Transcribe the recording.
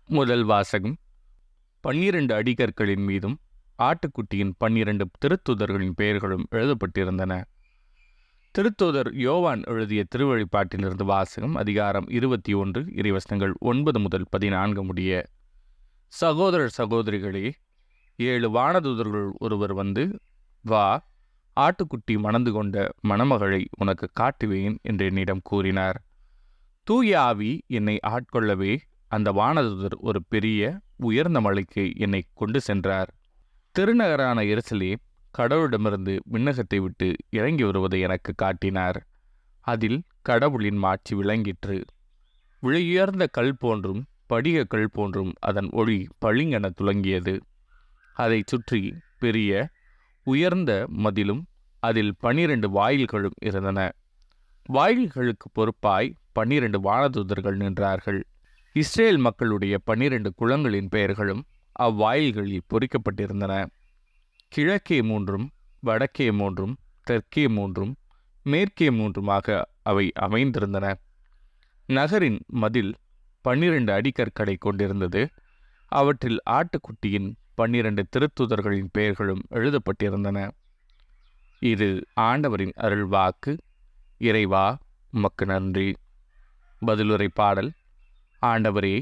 முதல் வாசகம் 12 அடிகற்களின் மீதும் ஆட்டுக்குட்டியின் 12 திருத்தூதர்களின் பெயர்களும் எழுதப்பட்டிருந்தன. திருத்தூதர் யோவான் எழுதிய திருவழிபாட்டிலிருந்து வாசகம். அதிகாரம் 21, இறைவசனங்கள் 9 முதல் 14 முடிய. சகோதர சகோதரிகளே, 7 வானதூதர்கள் ஒருவர் வந்து, வா, ஆட்டுக்குட்டி மணந்து கொண்ட மணமகளை உனக்கு காட்டுவேன் என்று என்னிடம் கூறினார். தூய ஆவி என்னை ஆட்கொள்ளவே அந்த வானதூதர் ஒரு பெரிய உயர்ந்த மலைக்கு என்னை கொண்டு சென்றார். திருநகரான எருசலேம் கடவுளிடமிருந்து விண்ணகத்தை விட்டு இறங்கி வருவதை எனக்கு காட்டினார். அதில் கடவுளின் மாட்சி விளங்கிற்று. விலையுயர்ந்த கல் போன்றும் படிக கல் போன்றும் அதன் ஒளி பளிங்கென துலங்கியது. அதை சுற்றி பெரிய உயர்ந்த மதிலும் அதில் 12 வாயில்களும் இருந்தன. வாயில்களுக்கு பொறுப்பாய் 12 வானதூதர்கள் நின்றார்கள். இஸ்ரேல் மக்களுடைய 12 குலங்களின் பெயர்களும் அவ்வாயில்களில் பொறிக்கப்பட்டிருந்தன. கிழக்கே 3, வடக்கே 3, தெற்கே 3, மேற்கே 3 அவை அமைந்திருந்தன. நகரின் மதில் 12 அடிக்கற்களை கொண்டிருந்தது. அவற்றில் ஆட்டுக்குட்டியின் 12 திருத்தூதர்களின் பெயர்களும் எழுதப்பட்டிருந்தன. இது ஆண்டவரின் அருள்வாக்கு. இறைவா, உமக்கு நன்றி. பதிலுரை பாடல். ஆண்டவரே,